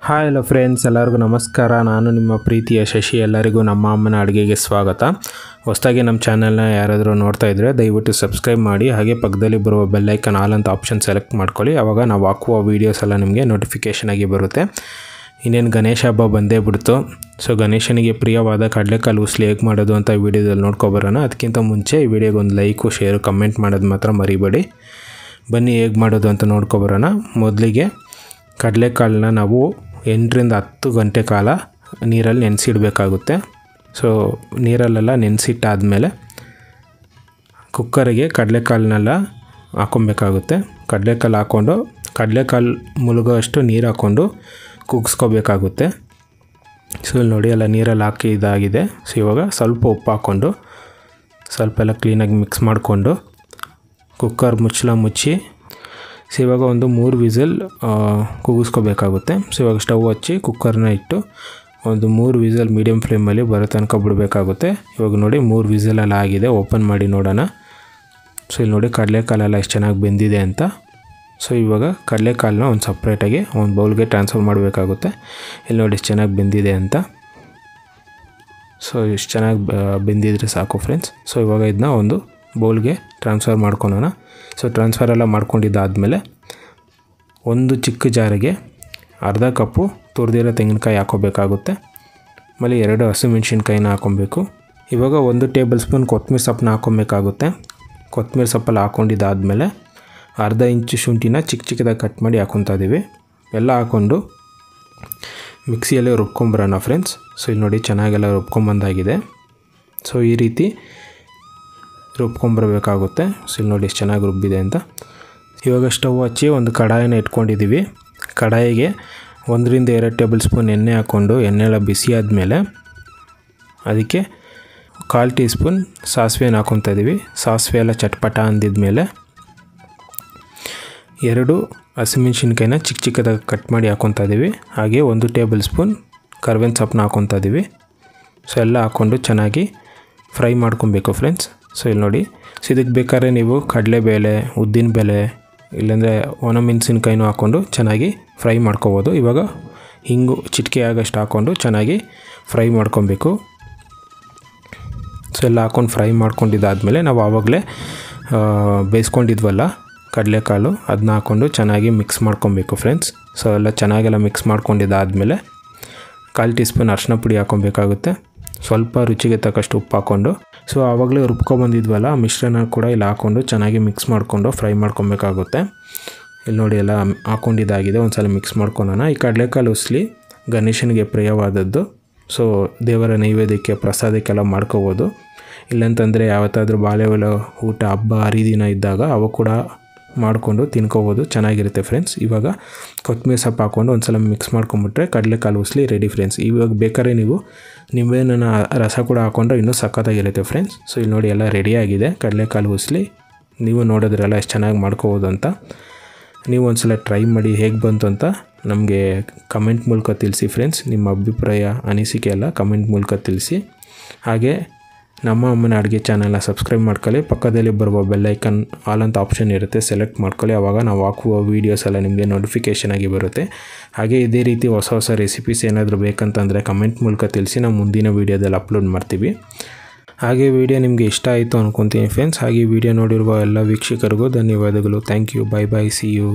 Hi hello friends, ಎಲ್ಲರಿಗೂ ನಮಸ್ಕಾರ. ನಾನು ನಿಮ್ಮ ಪ್ರೀತಿಯ ಶಶಿ. ಎಲ್ಲರಿಗೂ ನಮ್ಮ ಅಮ್ಮನ ಅಡುಗೆಗೆ ಸ್ವಾಗತ. ಹೊಸದಾಗಿ ನಮ್ಮ ಚಾನಲ್ನ ಯಾರಾದರೂ ನೋಡ್ತಾ ಇದ್ದರೆ ದಯವಿಟ್ಟು ಸಬ್ಸ್ಕ್ರೈಬ್ ಮಾಡಿ, ಹಾಗೆ ಪಕ್ಕದಲ್ಲಿ ಬರುವ ಬೆಲ್ಲೈಕನ್ ಆಲ್ ಅಂತ ಆಪ್ಷನ್ ಸೆಲೆಕ್ಟ್ ಮಾಡ್ಕೊಳ್ಳಿ. ಆವಾಗ ನಾವು ಹಾಕುವ ವೀಡಿಯೋಸ್ ಎಲ್ಲ ನಿಮಗೆ ನೋಟಿಫಿಕೇಷನ್ ಆಗಿ ಬರುತ್ತೆ. ಇನ್ನೇನು ಗಣೇಶ ಹಬ್ಬ ಬಂದೇ ಬಿಡ್ತು. ಸೊ ಗಣೇಶನಿಗೆ ಪ್ರಿಯವಾದ ಕಡಲೆಕಾಳು ಉಸ್ಲಿ ಹೇಗೆ ಮಾಡೋದು ಅಂತ ಈ ವಿಡಿಯೋದಲ್ಲಿ ನೋಡ್ಕೊಬರೋಣ. ಅದಕ್ಕಿಂತ ಮುಂಚೆ ಈ ವಿಡಿಯೋಗೆ ಒಂದು ಲೈಕು, ಶೇರು, ಕಮೆಂಟ್ ಮಾಡೋದು ಮಾತ್ರ ಮರಿಬೇಡಿ. ಬನ್ನಿ ಹೇಗೆ ಮಾಡೋದು ಅಂತ ನೋಡ್ಕೊಬರೋಣ. ಮೊದಲಿಗೆ ಕಡಲೆಕಾಳನ್ನ ನಾವು 8 ರಿಂದ 10 ಗಂಟೆ ಕಾಲ ನೀರಲ್ಲಿ ನೆನೆಸಿಡಬೇಕಾಗುತ್ತೆ. ಸೊ ನೀರಲ್ಲೆಲ್ಲ ನೆನೆಸಿಟ್ಟಾದಮೇಲೆ ಕುಕ್ಕರಿಗೆ ಕಡಲೆಕಾಳನ್ನೆಲ್ಲ ಹಾಕ್ಕೊಬೇಕಾಗುತ್ತೆ. ಕಡಲೆಕಾಳು ಹಾಕ್ಕೊಂಡು ಕಡಲೆಕಾಳು ಮುಳುಗೋಷ್ಟು ನೀರು ಹಾಕ್ಕೊಂಡು ಕುಗ್ಸ್ಕೋಬೇಕಾಗುತ್ತೆ. ಸೊ ಇಲ್ಲಿ ನೋಡಿ, ಎಲ್ಲ ನೀರಲ್ಲಿ ಹಾಕಿ ಇದಾಗಿದೆ. ಸೊ ಇವಾಗ ಸ್ವಲ್ಪ ಉಪ್ಪು ಹಾಕ್ಕೊಂಡು ಸ್ವಲ್ಪ ಎಲ್ಲ ಕ್ಲೀನಾಗಿ ಮಿಕ್ಸ್ ಮಾಡಿಕೊಂಡು ಕುಕ್ಕರ್ ಮುಚ್ಚಳ ಮುಚ್ಚಿ ಸೊ ಇವಾಗ ಒಂದು 3 ವಿಸಿಲ್ ಕೂಗಿಸ್ಕೋಬೇಕಾಗುತ್ತೆ. ಸೊ ಇವಾಗ ಸ್ಟವ್ ಹಚ್ಚಿ ಕುಕ್ಕರ್ನ ಇಟ್ಟು ಒಂದು 3 ವಿಸಿಲ್ ಮೀಡಿಯಮ್ ಫ್ಲೇಮಲ್ಲಿ ಬರೋ ತನಕ ಬಿಡಬೇಕಾಗುತ್ತೆ. ಇವಾಗ ನೋಡಿ 3 ವಿಸಿಲೆಲ್ಲ ಆಗಿದೆ. ಓಪನ್ ಮಾಡಿ ನೋಡೋಣ. ಸೊ ಇಲ್ಲಿ ನೋಡಿ ಕಡಲೆಕಾಳೆಲ್ಲ ಎಷ್ಟು ಚೆನ್ನಾಗಿ ಬೆಂದಿದೆ ಅಂತ. ಸೊ ಇವಾಗ ಕಡಲೆಕಾಳನ್ನ ಒಂದು ಸಪ್ರೇಟಾಗಿ ಒಂದು ಬೌಲ್ಗೆ ಟ್ರಾನ್ಸ್ಫರ್ ಮಾಡಬೇಕಾಗುತ್ತೆ. ಇಲ್ಲಿ ನೋಡಿ ಎಷ್ಟು ಚೆನ್ನಾಗಿ ಬೆಂದಿದೆ ಅಂತ. ಸೊ ಇಷ್ಟು ಚೆನ್ನಾಗಿ ಬೆಂದಿದ್ರೆ ಸಾಕು ಫ್ರೆಂಡ್ಸ್. ಸೊ ಇವಾಗ ಇದನ್ನ ಒಂದು ಬೌಲ್ಗೆ ಟ್ರಾನ್ಸ್ಫರ್ ಮಾಡ್ಕೊಳೋಣ. ಸೊ ಟ್ರಾನ್ಸ್ಫರ್ ಎಲ್ಲ ಮಾಡ್ಕೊಂಡಿದ್ದಾದಮೇಲೆ ಒಂದು ಚಿಕ್ಕ ಜಾರಿಗೆ ಅರ್ಧ ಕಪ್ಪು ತುರಿದಿರೋ ತೆಂಗಿನಕಾಯಿ ಹಾಕೋಬೇಕಾಗುತ್ತೆ. ಆಮೇಲೆ 2 ಹಸಿಮೆಣ್ಸಿನ್ಕಾಯಿನ ಹಾಕ್ಕೊಬೇಕು. ಇವಾಗ 1 ಟೇಬಲ್ ಸ್ಪೂನ್ ಕೊತ್ತಂಬರಿ ಸೊಪ್ಪನ್ನ ಹಾಕ್ಕೊಬೇಕಾಗುತ್ತೆ. ಕೊತ್ತಂಬರಿ ಸೊಪ್ಪೆಲ್ಲ ಹಾಕ್ಕೊಂಡಿದ್ದಾದಮೇಲೆ ಅರ್ಧ ಇಂಚು ಶುಂಠಿನ ಚಿಕ್ಕ ಚಿಕ್ಕದಾಗಿ ಕಟ್ ಮಾಡಿ ಹಾಕ್ಕೊತಾ ಇದ್ದೀವಿ. ಎಲ್ಲ ಹಾಕ್ಕೊಂಡು ಮಿಕ್ಸಿಯಲ್ಲೇ ರುಬ್ಕೊಂಬರೋಣ ಫ್ರೆಂಡ್ಸ್. ಸೊ ಇಲ್ಲಿ ನೋಡಿ ಚೆನ್ನಾಗೆಲ್ಲ ರುಬ್ಕೊಂಬಂದಾಗಿದೆ. ಸೊ ಈ ರೀತಿ ರುಬ್ಕೊಂಬರಬೇಕಾಗುತ್ತೆ. ಸೊ ಇಲ್ಲಿ ನೋಡಿ ಎಷ್ಟು ಚೆನ್ನಾಗಿ ರುಬ್ಬಿದೆ ಅಂತ. ಇವಾಗ ಸ್ಟವ್ ಹಚ್ಚಿ ಒಂದು ಕಡಾಯಿನ ಇಟ್ಕೊಂಡಿದ್ದೀವಿ. ಕಡಾಯಿಗೆ 1 ರಿಂದ 2 ಟೇಬಲ್ ಸ್ಪೂನ್ ಎಣ್ಣೆ ಹಾಕ್ಕೊಂಡು ಎಣ್ಣೆ ಎಲ್ಲ ಬಿಸಿ ಆದಮೇಲೆ ಅದಕ್ಕೆ 1/4 ಟೀ ಸ್ಪೂನ್ ಸಾಸಿವೆನ ಹಾಕ್ಕೊತಾ ಇದ್ದೀವಿ. ಸಾಸಿವೆ ಎಲ್ಲ ಚಟ್ಪಟ ಅಂದಿದ್ಮೇಲೆ 2 ಹಸಿಮೆಣ್ಸಿನ್ಕಾಯಿನ ಚಿಕ್ಕ ಚಿಕ್ಕದಾಗಿ ಕಟ್ ಮಾಡಿ ಹಾಕ್ಕೊತಾ ಇದ್ದೀವಿ. ಹಾಗೆ 1 ಟೇಬಲ್ ಸ್ಪೂನ್ ಕರ್ಬೇವಿನ ಸೊಪ್ಪನ್ನ ಹಾಕ್ಕೊತಾ ಇದ್ದೀವಿ. ಸೊ ಎಲ್ಲ ಹಾಕ್ಕೊಂಡು ಚೆನ್ನಾಗಿ ಫ್ರೈ ಮಾಡ್ಕೊಬೇಕು ಫ್ರೆಂಡ್ಸ್. ಸೊ ಇಲ್ಲಿ ನೋಡಿ, ಸೊ ಇದಕ್ಕೆ ಬೇಕಾದ್ರೆ ನೀವು ಕಡಲೆಬೇಳೆ, ಉದ್ದಿನಬೇಳೆ ಇಲ್ಲಾಂದರೆ ಒಣಮೆಣಸಿನ್ಕಾಯಿನೂ ಹಾಕ್ಕೊಂಡು ಚೆನ್ನಾಗಿ ಫ್ರೈ ಮಾಡ್ಕೋಬೋದು. ಇವಾಗ ಹಿಂಗು ಚಿಟಿಕೆ ಆಗೋಷ್ಟು ಹಾಕ್ಕೊಂಡು ಚೆನ್ನಾಗಿ ಫ್ರೈ ಮಾಡ್ಕೊಬೇಕು. ಸೊ ಎಲ್ಲ ಹಾಕ್ಕೊಂಡು ಫ್ರೈ ಮಾಡ್ಕೊಂಡಿದ್ದಾದಮೇಲೆ ನಾವು ಆವಾಗಲೇ ಬೇಯಿಸ್ಕೊಂಡಿದ್ವಲ್ಲ ಕಡಲೆಕಾಳು, ಅದನ್ನ ಹಾಕ್ಕೊಂಡು ಚೆನ್ನಾಗಿ ಮಿಕ್ಸ್ ಮಾಡ್ಕೊಬೇಕು ಫ್ರೆಂಡ್ಸ್. ಸೊ ಎಲ್ಲ ಚೆನ್ನಾಗೆಲ್ಲ ಮಿಕ್ಸ್ ಮಾಡ್ಕೊಂಡಿದ್ದಾದಮೇಲೆ 1/4 ಟೀ ಸ್ಪೂನ್ ಅರಿಶಿನ ಪುಡಿ ಹಾಕ್ಕೊಬೇಕಾಗುತ್ತೆ. ಸ್ವಲ್ಪ ರುಚಿಗೆ ತಕ್ಕಷ್ಟು ಉಪ್ಪು ಹಾಕ್ಕೊಂಡು ಸೊ ಆವಾಗಲೇ ರುಬ್ಕೊಬಂದಿದ್ವಲ್ಲ ಮಿಶ್ರಣ ಕೂಡ ಇಲ್ಲಿ ಹಾಕ್ಕೊಂಡು ಚೆನ್ನಾಗಿ ಮಿಕ್ಸ್ ಮಾಡಿಕೊಂಡು ಫ್ರೈ ಮಾಡ್ಕೊಬೇಕಾಗುತ್ತೆ. ಇಲ್ಲಿ ನೋಡಿ ಎಲ್ಲ ಹಾಕ್ಕೊಂಡಿದ್ದಾಗಿದೆ. ಒಂದು ಸಲ ಮಿಕ್ಸ್ ಮಾಡ್ಕೊಳೋಣ. ಈ ಕಡಲೆಕಾಳು ಉಸ್ಲಿ ಗಣೇಶನಿಗೆ ಪ್ರಿಯವಾದದ್ದು. ಸೊ ದೇವರ ನೈವೇದ್ಯಕ್ಕೆ ಪ್ರಸಾದಕ್ಕೆಲ್ಲ ಮಾಡ್ಕೋಬೋದು. ಇಲ್ಲಂತಂದರೆ ಯಾವತ್ತಾದರೂ ಬಾಳೆಹೊಳೆ ಊಟ, ಹಬ್ಬ ಹರಿದಿನ ಇದ್ದಾಗ ಅವು ಕೂಡ ಮಾಡಿಕೊಂಡು ತಿನ್ಕೋಬೋದು. ಚೆನ್ನಾಗಿರುತ್ತೆ ಫ್ರೆಂಡ್ಸ್. ಇವಾಗ ಕೊತ್ತಂಬರಿ ಸೊಪ್ಪು ಹಾಕ್ಕೊಂಡು ಒಂದು ಸಲ ಮಿಕ್ಸ್ ಮಾಡ್ಕೊಂಬಿಟ್ರೆ ಕಡಲೆಕಾಳು ಉಸ್ಲಿ ರೆಡಿ ಫ್ರೆಂಡ್ಸ್. ಇವಾಗ ಬೇಕಾದ್ರೆ ನೀವು ನಿಂಬೆಹಣ್ಣಿನ ರಸ ಕೂಡ ಹಾಕ್ಕೊಂಡ್ರೆ ಇನ್ನೂ ಸಖತ್ತಾಗಿರುತ್ತೆ ಫ್ರೆಂಡ್ಸ್. ಸೊ ಇಲ್ಲಿ ನೋಡಿ ಎಲ್ಲ ರೆಡಿಯಾಗಿದೆ ಕಡಲೆಕಾಳು ಉಸ್ಲಿ. ನೀವು ನೋಡಿದ್ರಲ್ಲ ಎಷ್ಟು ಚೆನ್ನಾಗಿ ಮಾಡ್ಕೋಬೋದು ಅಂತ. ನೀವು ಒಂದು ಸಲ ಟ್ರೈ ಮಾಡಿ ಹೇಗೆ ಬಂತು ಅಂತ ನಮಗೆ ಕಮೆಂಟ್ ಮೂಲಕ ತಿಳಿಸಿ ಫ್ರೆಂಡ್ಸ್. ನಿಮ್ಮ ಅಭಿಪ್ರಾಯ, ಅನಿಸಿಕೆ ಎಲ್ಲ ಕಮೆಂಟ್ ಮೂಲಕ ತಿಳಿಸಿ. ಹಾಗೆ ನಮ್ಮ ಅಮ್ಮನ ಅಡುಗೆ ಚಾನಲ್ನ ಸಬ್ಸ್ಕ್ರೈಬ್ ಮಾಡ್ಕೊಳ್ಳಿ. ಪಕ್ಕದಲ್ಲಿ ಬರುವ ಬೆಲ್ಲೈಕನ್ ಆಲ್ ಅಂತ ಆಪ್ಷನ್ ಇರುತ್ತೆ, ಸೆಲೆಕ್ಟ್ ಮಾಡ್ಕೊಳ್ಳಿ. ಆವಾಗ ನಾವು ಹಾಕುವ ವೀಡಿಯೋಸ್ ಎಲ್ಲ ನಿಮಗೆ ನೋಟಿಫಿಕೇಷನ್ ಆಗಿ ಬರುತ್ತೆ. ಹಾಗೆ ಇದೇ ರೀತಿ ಹೊಸ ರೆಸಿಪೀಸ್ ಏನಾದರೂ ಬೇಕಂತಂದರೆ ಕಮೆಂಟ್ ಮೂಲಕ ತಿಳಿಸಿ. ನಾವು ಮುಂದಿನ ವೀಡಿಯೋದಲ್ಲಿ ಅಪ್ಲೋಡ್ ಮಾಡ್ತೀವಿ. ಹಾಗೆ ವಿಡಿಯೋ ನಿಮಗೆ ಇಷ್ಟ ಆಯಿತು ಅಂದ್ಕೊತೀನಿ ಫ್ರೆಂಡ್ಸ್. ಹಾಗೆ ವಿಡಿಯೋ ನೋಡಿರುವ ಎಲ್ಲ ವೀಕ್ಷಕರಿಗೂ ಧನ್ಯವಾದಗಳು. Thank you. Bye bye. See you.